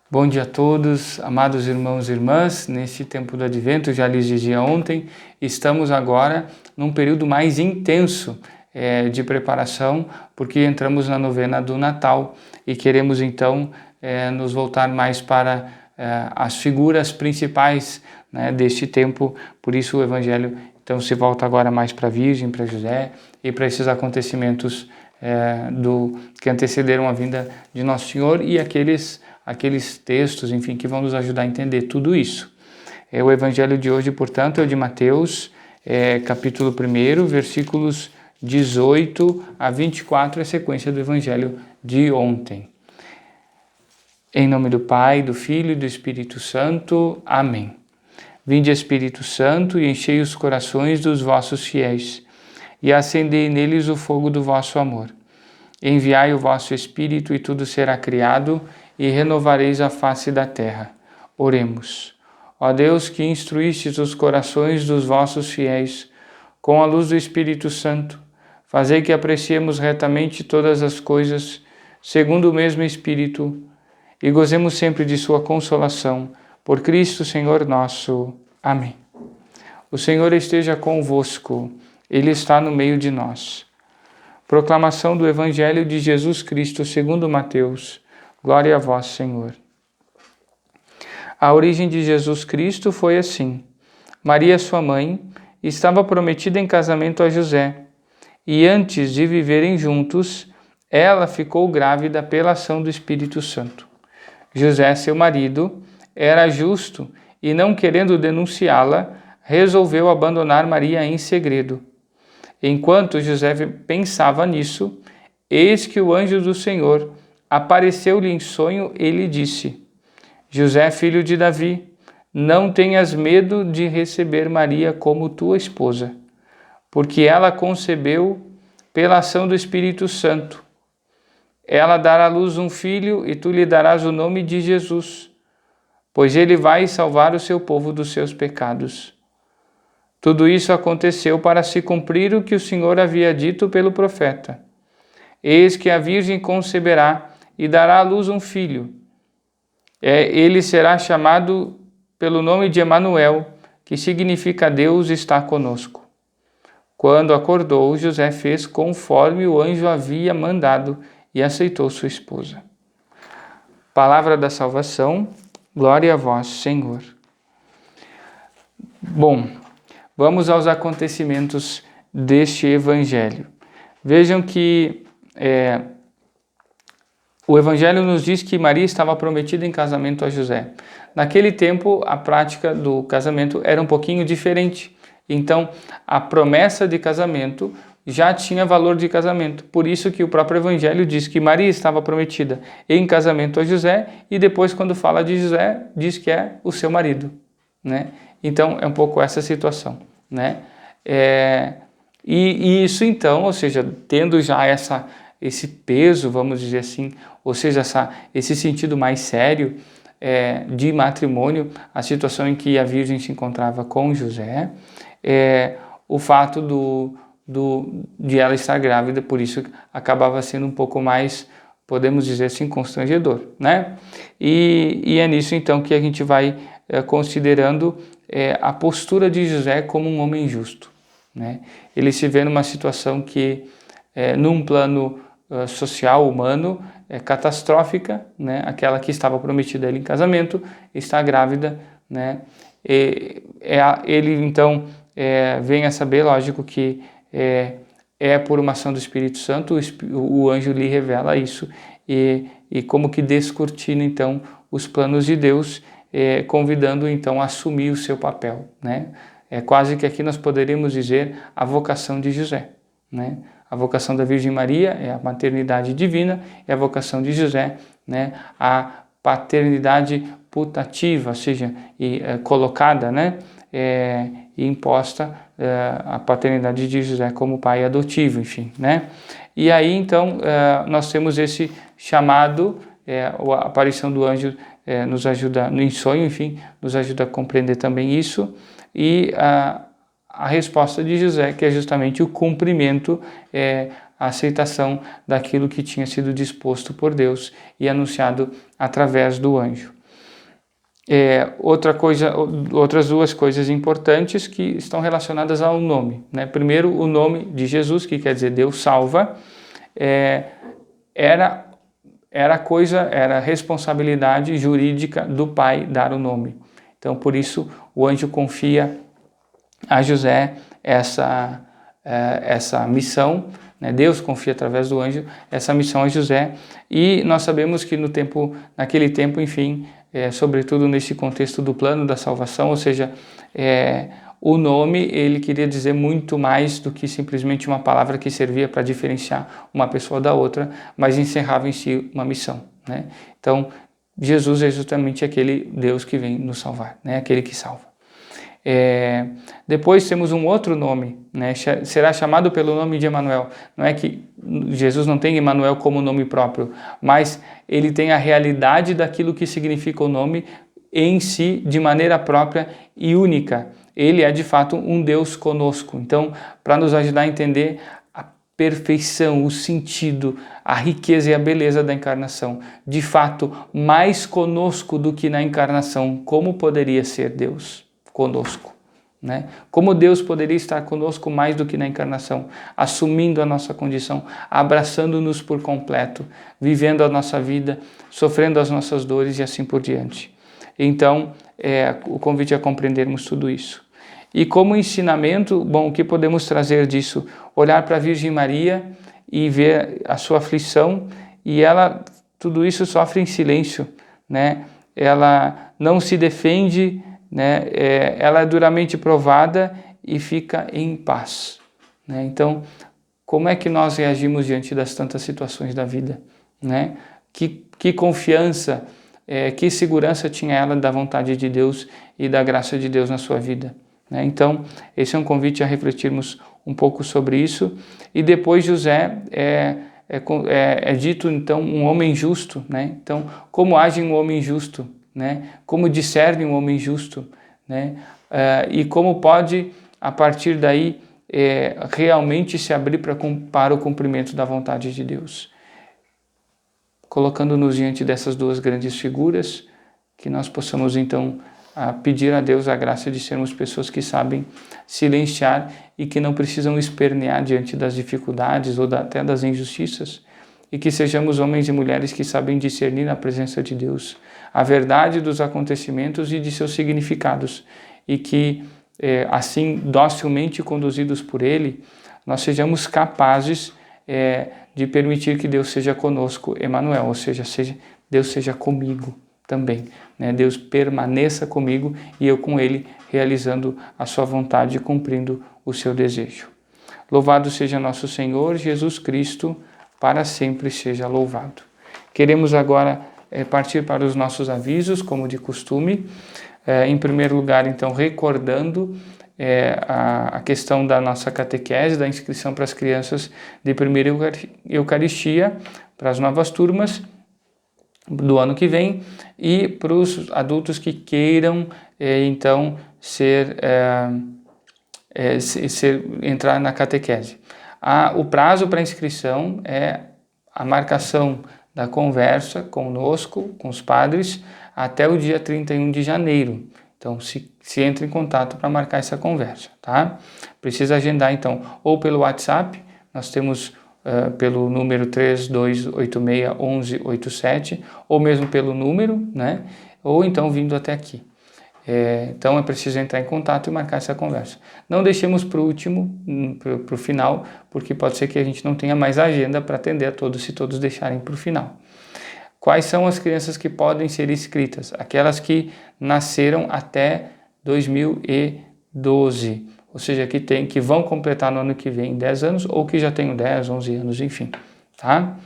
Bom dia a todos, amados irmãos e irmãs. Neste tempo do Advento, já lhes dizia ontem, estamos agora num período mais intenso de preparação, porque entramos na novena do Natal e queremos então nos voltar mais para as figuras principais, né, deste tempo. Por isso o Evangelho então se volta agora mais para a Virgem, para José e para esses acontecimentos que antecederam a vinda de Nosso Senhor e aqueles textos, enfim, que vão nos ajudar a entender tudo isso. O Evangelho de hoje, portanto, é o de Mateus, capítulo 1, versículos 18 a 24, a sequência do Evangelho de ontem. Em nome do Pai, do Filho e do Espírito Santo. Amém. Vinde, Espírito Santo, e enchei os corações dos vossos fiéis, e acendei neles o fogo do vosso amor. Enviai o vosso Espírito, e tudo será criado, e renovareis a face da terra. Oremos. Ó Deus, que instruístes os corações dos vossos fiéis com a luz do Espírito Santo, fazei que apreciemos retamente todas as coisas, segundo o mesmo Espírito, e gozemos sempre de sua consolação. Por Cristo, Senhor nosso. Amém. O Senhor esteja convosco. Ele está no meio de nós. Proclamação do Evangelho de Jesus Cristo segundo Mateus. Glória a vós, Senhor. A origem de Jesus Cristo foi assim. Maria, sua mãe, estava prometida em casamento a José, e antes de viverem juntos, ela ficou grávida pela ação do Espírito Santo. José, seu marido, era justo e, não querendo denunciá-la, resolveu abandonar Maria em segredo. Enquanto José pensava nisso, eis que o anjo do Senhor apareceu-lhe em sonho e lhe disse: José, filho de Davi, não tenhas medo de receber Maria como tua esposa, porque ela concebeu pela ação do Espírito Santo. Ela dará à luz um filho e tu lhe darás o nome de Jesus, pois ele vai salvar o seu povo dos seus pecados. Tudo isso aconteceu para se cumprir o que o Senhor havia dito pelo profeta. Eis que a Virgem conceberá e dará à luz um filho. Ele será chamado pelo nome de Emanuel, que significa Deus está conosco. Quando acordou, José fez conforme o anjo havia mandado e aceitou sua esposa. Palavra da salvação, glória a vós, Senhor. Bom, vamos aos acontecimentos deste Evangelho. Vejam que o Evangelho nos diz que Maria estava prometida em casamento a José. Naquele tempo, a prática do casamento era um pouquinho diferente. Então, a promessa de casamento já tinha valor de casamento. Por isso que o próprio Evangelho diz que Maria estava prometida em casamento a José e depois, quando fala de José, diz que é o seu marido, né? Então, é um pouco essa situação, né? E isso então, ou seja, tendo já esse peso, vamos dizer assim, ou seja, esse sentido mais sério de matrimônio, a situação em que a Virgem se encontrava com José, o fato de ela estar grávida, por isso acabava sendo um pouco mais, podemos dizer assim, constrangedor, né? E é nisso então que a gente vai considerando a postura de José como um homem justo, né? Ele se vê numa situação que, num plano social, humano, catastrófica, né? Aquela que estava prometida a ele em casamento, está grávida, né? Ele então vem a saber, lógico que por uma ação do Espírito Santo, o anjo lhe revela isso e como que descortina então os planos de Deus, convidando então a assumir o seu papel, né? Quase que aqui nós poderíamos dizer a vocação de José, né? A vocação da Virgem Maria é a maternidade divina, e a vocação de José, né, a paternidade putativa, ou seja, colocada, né, e imposta a paternidade de José como pai adotivo, enfim, né? E aí então nós temos esse chamado, a aparição do anjo nos ajuda no sonho, enfim, nos ajuda a compreender também isso, e a resposta de José, que é justamente o cumprimento, a aceitação daquilo que tinha sido disposto por Deus e anunciado através do anjo. Outras duas coisas importantes que estão relacionadas ao nome, né? Primeiro, o nome de Jesus, que quer dizer Deus salva, era responsabilidade jurídica do pai dar o nome. Então, por isso, o anjo confia a José essa missão, né? Deus confia através do anjo essa missão a José, e nós sabemos que naquele tempo, enfim, sobretudo nesse contexto do plano da salvação, ou seja, o nome ele queria dizer muito mais do que simplesmente uma palavra que servia para diferenciar uma pessoa da outra, mas encerrava em si uma missão, né? Então, Jesus é justamente aquele Deus que vem nos salvar, né? Aquele que salva. Depois temos um outro nome, né? Será chamado pelo nome de Emanuel. Não é que Jesus não tem Emanuel como nome próprio, mas ele tem a realidade daquilo que significa o nome em si, de maneira própria e única. Ele é de fato um Deus conosco. Então, para nos ajudar a entender a perfeição, o sentido, a riqueza e a beleza da encarnação, de fato, mais conosco do que na encarnação, como poderia ser Deus conosco, né? Como Deus poderia estar conosco mais do que na encarnação, assumindo a nossa condição, abraçando-nos por completo, vivendo a nossa vida, sofrendo as nossas dores e assim por diante. Então, o convite é compreendermos tudo isso. E como ensinamento, bom, o que podemos trazer disso? Olhar para a Virgem Maria e ver a sua aflição, e ela, tudo isso sofre em silêncio, né? Ela não se defende, né? Ela é duramente provada e fica em paz, né? Então, como é que nós reagimos diante das tantas situações da vida, né? Que confiança, que segurança tinha ela da vontade de Deus e da graça de Deus na sua vida, né? Então, esse é um convite a refletirmos um pouco sobre isso. E depois José é dito então um homem justo, né? Então, como age um homem justo, né? Como discerne um homem justo, né? E como pode, a partir daí, realmente se abrir para o cumprimento da vontade de Deus. Colocando-nos diante dessas duas grandes figuras, que nós possamos então pedir a Deus a graça de sermos pessoas que sabem silenciar e que não precisam espernear diante das dificuldades ou até das injustiças, e que sejamos homens e mulheres que sabem discernir na presença de Deus a verdade dos acontecimentos e de seus significados, e que, assim, docilmente conduzidos por Ele, nós sejamos capazes de permitir que Deus seja conosco, Emanuel, ou seja, Deus seja comigo também, né? Deus permaneça comigo e eu com Ele, realizando a sua vontade e cumprindo o seu desejo. Louvado seja nosso Senhor Jesus Cristo, para sempre seja louvado. Queremos agora partir para os nossos avisos, como de costume. Em primeiro lugar, então, recordando a questão da nossa catequese, da inscrição para as crianças de primeira Eucaristia, para as novas turmas do ano que vem, e para os adultos que queiram, então, entrar na catequese. O prazo para inscrição é a marcação da conversa conosco, com os padres, até o dia 31 de janeiro. Então, se entra em contato para marcar essa conversa, tá? Precisa agendar, então, ou pelo WhatsApp, nós temos pelo número 32861187, ou mesmo pelo número, né? Ou então vindo até aqui. Então é preciso entrar em contato e marcar essa conversa. Não deixemos para o último, para o final, porque pode ser que a gente não tenha mais agenda para atender a todos, se todos deixarem para o final. Quais são as crianças que podem ser inscritas? Aquelas que nasceram até 2012, ou seja, que vão completar no ano que vem 10 anos, ou que já tenham 10, 11 anos, enfim, tá?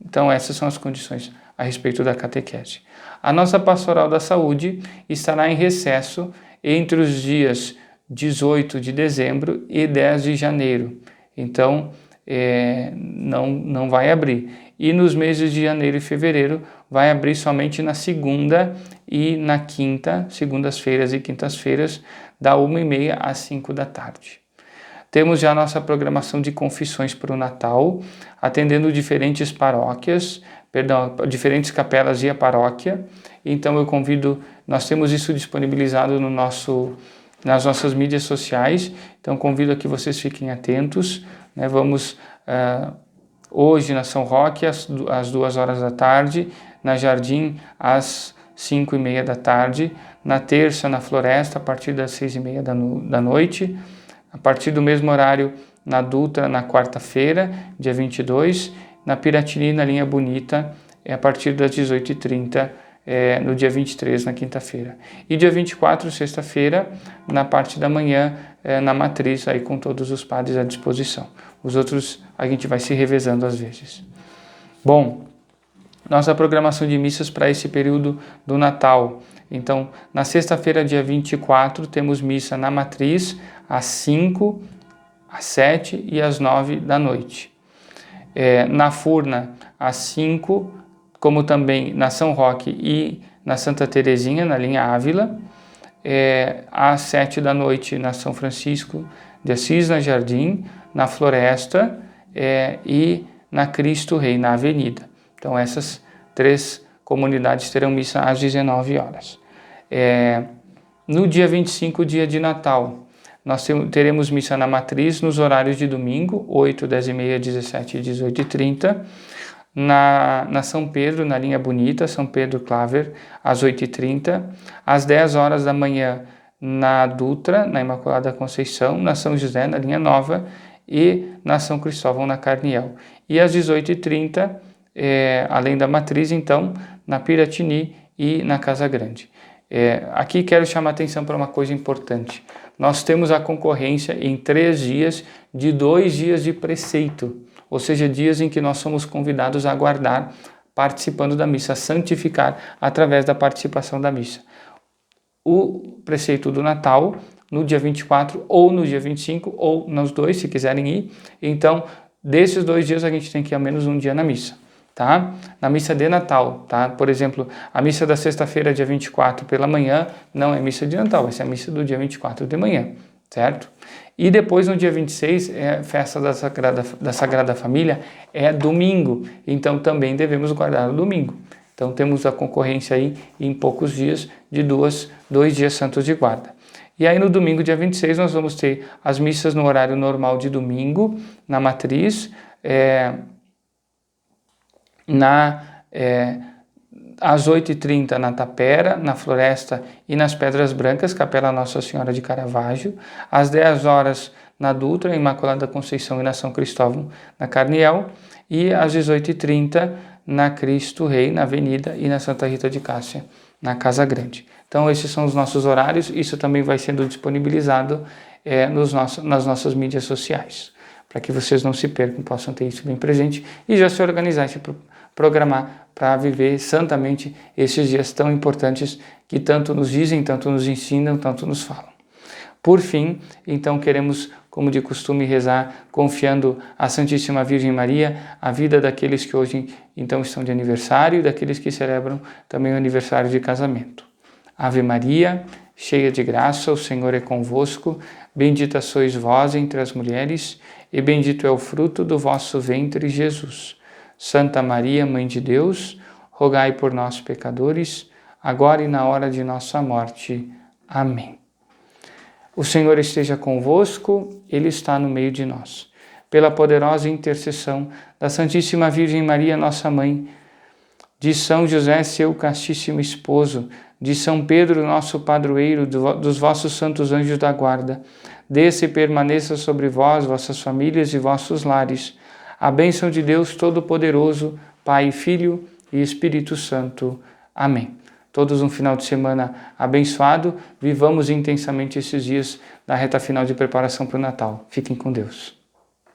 Então essas são as condições a respeito da catequese. A nossa pastoral da saúde estará em recesso entre os dias 18 de dezembro e 10 de janeiro. Então, não vai abrir. E nos meses de janeiro e fevereiro vai abrir somente na segunda e na quinta, segundas-feiras e quintas-feiras, da 1h30 às 5 da tarde. Temos já a nossa programação de confissões para o Natal, atendendo diferentes paróquias, diferentes capelas e a paróquia. Então eu convido, nós temos isso disponibilizado nas nossas mídias sociais, então convido a que vocês fiquem atentos, né? Vamos hoje na São Roque às 2h da tarde, na Jardim às 5h30 da tarde, na terça na Floresta a partir das 6h30 da noite, a partir do mesmo horário na Dutra na quarta-feira, dia 22, na Piratini na Linha Bonita a partir das 18h30, no dia 23, na quinta-feira. E dia 24, sexta-feira, na parte da manhã, na Matriz, aí com todos os padres à disposição. Os outros a gente vai se revezando às vezes. Bom, nossa programação de missas para esse período do Natal. Então, na sexta-feira, dia 24, temos missa na Matriz, às 5, às 7 e às 9 da noite. Na Furna, às 5, como também na São Roque e na Santa Terezinha, na linha Ávila, às 7 da noite na São Francisco de Assis, na Jardim, na Floresta e na Cristo Rei, na Avenida. Então essas 3 comunidades terão missa às 19 horas. No dia 25, dia de Natal, nós teremos missa na Matriz nos horários de domingo, 8, 10h30, 17 e 18h30, na São Pedro, na Linha Bonita, São Pedro Claver, às 8h30, às 10 horas da manhã na Dutra, na Imaculada Conceição, na São José, na Linha Nova, e na São Cristóvão, na Carniel. E às 18h30, além da Matriz, então, na Piratini e na Casa Grande. Aqui quero chamar a atenção para uma coisa importante. Nós temos a concorrência em 3 dias de 2 dias de preceito, ou seja, dias em que nós somos convidados a guardar participando da missa, a santificar através da participação da missa. O preceito do Natal, no dia 24 ou no dia 25, ou nos 2, se quiserem ir. Então, desses 2 dias a gente tem que ir ao menos um dia na missa, tá? Na missa de Natal, tá? Por exemplo, a missa da sexta-feira, dia 24, pela manhã, não é missa de Natal, vai ser a missa do dia 24 de manhã, certo? E depois, no dia 26, festa da Sagrada Família, é domingo, então também devemos guardar o domingo. Então temos a concorrência aí em poucos dias de 2 dias santos de guarda. E aí no domingo, dia 26, nós vamos ter as missas no horário normal de domingo, na Matriz, às 8h30 na Tapera, na Floresta e nas Pedras Brancas, Capela Nossa Senhora de Caravaggio, às 10 horas na Dutra, Imaculada Conceição e na São Cristóvão, na Carniel, e às 18h30 na Cristo Rei, na Avenida, e na Santa Rita de Cássia, na Casa Grande. Então esses são os nossos horários, isso também vai sendo disponibilizado nas nossas mídias sociais, para que vocês não se percam, possam ter isso bem presente e já se organizar, se programar para viver santamente esses dias tão importantes que tanto nos dizem, tanto nos ensinam, tanto nos falam. Por fim, então queremos, como de costume, rezar confiando à Santíssima Virgem Maria a vida daqueles que hoje então estão de aniversário e daqueles que celebram também o aniversário de casamento. Ave Maria, cheia de graça, o Senhor é convosco, bendita sois vós entre as mulheres e bendito é o fruto do vosso ventre, Jesus. Santa Maria, Mãe de Deus, rogai por nós, pecadores, agora e na hora de nossa morte. Amém. O Senhor esteja convosco, Ele está no meio de nós. Pela poderosa intercessão da Santíssima Virgem Maria, nossa Mãe, de São José, seu castíssimo esposo, de São Pedro, nosso padroeiro, dos vossos santos anjos da guarda, desça e permaneça sobre vós, vossas famílias e vossos lares, a bênção de Deus Todo-Poderoso, Pai, Filho e Espírito Santo. Amém. Todos um final de semana abençoado. Vivamos intensamente esses dias da reta final de preparação para o Natal. Fiquem com Deus.